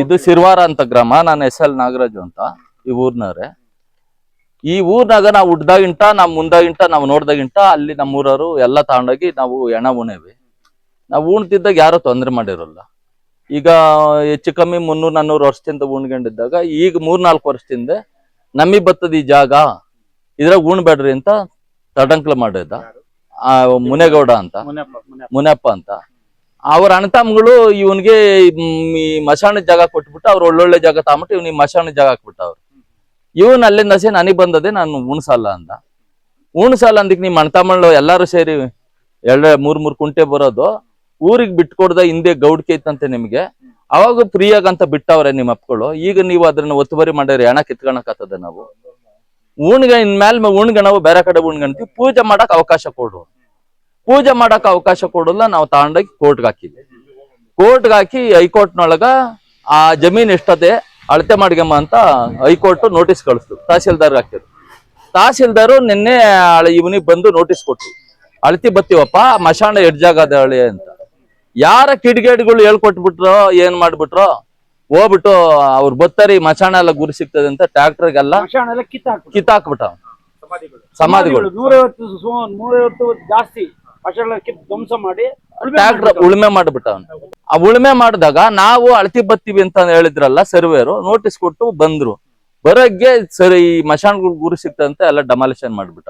ಇದು ಸಿರ್ವಾರ ಅಂತ ಗ್ರಾಮ. ನಾನು SL ನಾಗರಾಜು ಅಂತ ಈ ಊರ್ನವ್ರೆ. ಈ ಊರ್ನಾಗ ನಾವು ಹುಡ್ದಾಗಿಂಟ ನಾವು ಮುಂದಾಗಿಂಟ ನಾವು ನೋಡ್ದಾಗಿಂಟ ಅಲ್ಲಿ ನಮ್ಮೂರವರು ಎಲ್ಲ ತಗೊಂಡೋಗಿ ನಾವು ಎಣ ಉಣೇವಿ. ನಾವು ಉಣ್ತಿದ್ದಾಗ ಯಾರು ತೊಂದರೆ ಮಾಡಿರಲ್ಲ. ಈಗ ಹೆಚ್ಚು ಕಮ್ಮಿ 300-400 ವರ್ಷದಿಂದ ಉಣ್ಕೊಂಡಿದ್ದಾಗ ಈಗ 3-4 ವರ್ಷದಿಂದ ನಮಗ್ ಬರ್ತದ ಈ ಜಾಗ, ಇದ್ರಾಗ ಉಣ್ಬೇಡ್ರಿ ಅಂತ ತಡಂಕ್ಲ ಮಾಡಿದ ಮುನೇಗೌಡ ಅಂತ, ಮುನಪ್ಪ ಅಂತ. ಅವ್ರ ಅಣ್ಣತಮ್ಮಗಳು ಇವನ್ಗೆ ಈ ಮಶಾಣದ ಜಾಗ ಕೊಟ್ಬಿಟ್ಟು ಅವ್ರು ಒಳ್ಳೊಳ್ಳೆ ಜಾಗ ತಗೊಂಬಿಟ್ಟು ಇವ್ನಿಗೆ ಮಶಾಣದ ಜಾಗ ಹಾಕ್ಬಿಟ್ಟವ್ರು. ಇವನ್ ಅಲ್ಲಿಂದ ನನಗ್ ಬಂದದೆ ನಾನು ಉಣ್ಸಲ್ಲ ಅಂದ. ಉಣ್ಸಲ್ಲ ಅಂದಿಕ್ ನಿಮ್ ಅಣ್ಣತಮ್ಮಳು ಎಲ್ಲಾರು ಸೇರಿ 2-3 ಕುಂಟೆ ಬರೋದು ಊರಿಗೆ ಬಿಟ್ಕೊಡ್ದ ಹಿಂದೆ ಗೌಡ್ಕೆ ಇತ್ತಂತೆ ನಿಮ್ಗೆ. ಅವಾಗ ಫ್ರೀಯಾಗಂತ ಬಿಟ್ಟವ್ರೆ ನಿಮ್ಮ ಅಪ್ಪಗಳು. ಈಗ ನೀವು ಅದನ್ನ ಒತ್ತುವರಿ ಮಾಡ್ಯಾರ, ಹೆಣ ಕಿತ್ಕೊಳಕತ್ತದ. ನಾವು ಇನ್ಮೇಲೆ ನಾವು ಬೇರೆ ಕಡೆ ಉಣ್ಗಂತೀವಿ. ಪೂಜೆ ಮಾಡಕ್ ಅವಕಾಶ ಕೊಡು. ಪೂಜೆ ಮಾಡಕ್ ಅವಕಾಶ ಕೊಡಲ್ಲ. ನಾವು ತಗೊಂಡೋಗಿ ಕೋರ್ಟ್ಗೆ ಹಾಕಿದ್ವಿ. ಕೋರ್ಟ್ಗೆ ಹಾಕಿ ಹೈಕೋರ್ಟ್ನೊಳಗ ಆ ಜಮೀನ್ ಎಷ್ಟದೆ ಅಳತೆ ಮಾಡ್ಗಮ್ಮ ಅಂತ ಹೈಕೋರ್ಟ್ ನೋಟಿಸ್ ಕಳಿಸ್ತು. ತಹಸೀಲ್ದಾರ್ ಹಾಕಿದ್ರು. ತಹಸೀಲ್ದಾರು ನಿನ್ನೆ ಇವನಿಗೆ ಬಂದು ನೋಟಿಸ್ ಕೊಟ್ರು, ಅಳತಿ ಬತ್ತೀವಪ್ಪ ಮಶಾಣ ಎಡ್ಜಾಗದ ಹಳಿ ಅಂತ. ಯಾರ ಕಿಡಿಗೇಡಿಗಳು ಹೇಳ್ಕೊಟ್ಬಿಟ್ರೋ ಏನ್ ಮಾಡ್ಬಿಟ್ರೋ ಹೋಗ್ಬಿಟ್ಟು ಅವ್ರು ಬತ್ತಾರಿ ಮಶಾಣ ಎಲ್ಲ ಗುರಿ ಸಿಗ್ತದೆ ಅಂತ ಟ್ರ್ಯಾಕ್ಟರ್ಗೆಲ್ಲ ಕಿತ್ತಾಕ್ಬಿಟ್ಟ ಸಮಾಧಿಗಳು. 150 ಜಾಸ್ತಿ ಧ್ವಂಸ ಮಾಡಿ ಟ್ರ್ಯಾಕ್ಟರ್ ಉಳುಮೆ ಮಾಡ್ಬಿಟ್ಟ. ಆ ಉಳುಮೆ ಮಾಡಿದಾಗ ನಾವು ಅಳತಿ ಬತ್ತೀವಿ ಅಂತ ಹೇಳಿದ್ರಲ್ಲ ಸರ್ವೇರು, ನೋಟಿಸ್ ಕೊಟ್ಟು ಬಂದ್ರು. ಬರೋಗ್ಗೆ ಸರಿ ಈ ಮಶಾಣಗಳು ಗುರಿ ಸಿಗ್ತದಂತ ಎಲ್ಲ ಡೆಮಾಲಿಷನ್ ಮಾಡ್ಬಿಟ್ಟ.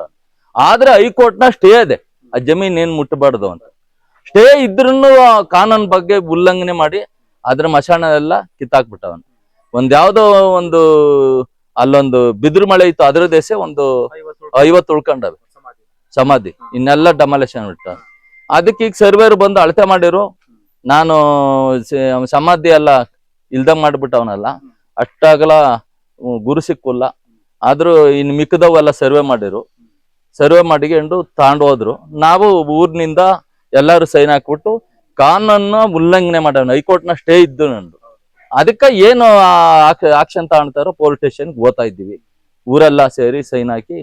ಆದ್ರೆ ಹೈಕೋರ್ಟ್ ನ ಸ್ಟೇ ಇದೆ, ಆ ಜಮೀನ್ ಏನ್ ಮುಟ್ಟಬಾರ್ದು ಅಂತ. ಸ್ಟೇ ಇದ್ರೂ ಕಾನೂನ್ ಬಗ್ಗೆ ಉಲ್ಲಂಘನೆ ಮಾಡಿ ಅದ್ರ ಮಶಾಣ ಎಲ್ಲ ಕಿತ್ತಾಕ್ಬಿಟ್ಟವನ್. ಯಾವ್ದೋ ಒಂದು ಅಲ್ಲೊಂದು ಬಿದ್ರು ಮಳೆ ಇತ್ತು, ಅದ್ರ ದೇಶ ಒಂದು 50 ಉಳ್ಕೊಂಡವೆ ಸಮಾಧಿ. ಇನ್ನೆಲ್ಲ ಡೆಮಾಲಿಷನ್ ಬಿಟ್ಟ. ಅದಕ್ಕೆ ಈಗ ಸರ್ವೇರು ಬಂದು ಅಳತೆ ಮಾಡಿರು. ನಾನು ಸಮಾಧಿ ಎಲ್ಲ ಇಲ್ದಂಗ್ ಮಾಡ್ಬಿಟ್ಟವನಲ್ಲ, ಅಷ್ಟಾಗಲ ಗುರು ಸಿಕ್ಕಲ್ಲ. ಆದ್ರೂ ಇನ್ ಮಿಕ್ಕದವೆಲ್ಲ ಸರ್ವೆ ಮಾಡಿರು. ಸರ್ವೆ ಮಾಡಿಕೊಂಡು ತಗೊಂಡು ಹೋದ್ರು. ನಾವು ಊರಿನಿಂದ ಎಲ್ಲಾರು ಸೈನ್ ಹಾಕ್ಬಿಟ್ಟು ಕಾನೂನ ಉಲ್ಲಂಘನೆ ಮಾಡೋಣ. ಹೈಕೋರ್ಟ್ ನ ಸ್ಟೇ ಇದ್ದು ನಂದು. ಅದಕ್ಕೆ ಏನು ಆಕ್ಷನ್ ತಗೊಳ್ತಾರೋ ಪೊಲೀಸ್ ಸ್ಟೇಷನ್ಗೆ ಹೋಗ್ತಾ ಇದ್ದೀವಿ. ಊರೆಲ್ಲ ಸೇರಿ ಸೈನ್ ಹಾಕಿ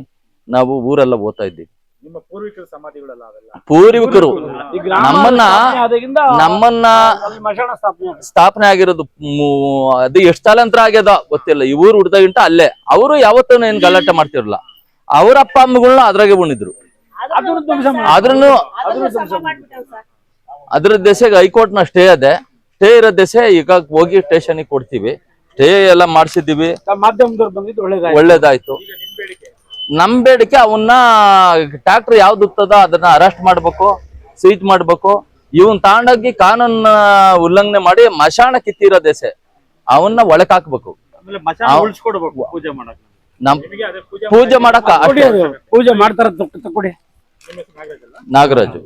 ನಾವು ಊರೆಲ್ಲ ಹೋಗ್ತಾ ಇದ್ದೀವಿ. ಪೂರ್ವಿಕರು ನಮ್ಮನ್ನ ಸ್ಥಾಪನೆ ಆಗಿರೋದು ಅದು ಎಷ್ಟು ತಲಾಂತರ ಆಗ್ಯದ ಗೊತ್ತಿಲ್ಲ. ಈ ಊರು ಹುಡ್ದಾಗಿಂಟ ಅಲ್ಲೇ. ಅವರು ಯಾವತ್ತೂ ಏನ್ ಗಲಾಟೆ ಮಾಡ್ತಿರಲ್ಲ. ಅವ್ರ ಅಪ್ಪ ಅಮ್ಮಗಳನ್ನ ಅದ್ರಾಗೆ ಉಣಿದ್ರು. ಆದ್ರೂ ಅದ್ರ ದೆಸೆಗೆ ಹೈಕೋರ್ಟ್ ನ ಸ್ಟೇ ಅದೇ. ಸ್ಟೇ ಇರೋ ದೆಸೆ ಈಗ ಹೋಗಿ ಸ್ಟೇಷನ್ ಕೊಡ್ತೀವಿ. ಸ್ಟೇ ಎಲ್ಲ ಮಾಡ್ಸಿದೀವಿ, ಒಳ್ಳೇದಾಯ್ತು. ನಮ್ ಬೇಡಿಕೆ ಅವನ್ನ ಟ್ರ್ಯಾಕ್ಟರ್ ಯಾವ್ದು ಇರ್ತದ ಅದನ್ನ ಅರೆಸ್ಟ್ ಮಾಡ್ಬೇಕು, ಸೀಜ್ ಮಾಡ್ಬೇಕು. ಇವನ್ ತಗೊಂಡೋಗಿ ಕಾನೂನ ಉಲ್ಲಂಘನೆ ಮಾಡಿ ಮಶಾಣ ಕಿತ್ತಿರೋ ದೆಸೆ ಅವನ್ನ ಒಳಕ್ ಹಾಕ್ಬೇಕು. ಪೂಜೆ ಮಾಡಕ ಪೂಜೆ ಮಾಡ್ತಾರ. ನಾಗರಾಜು.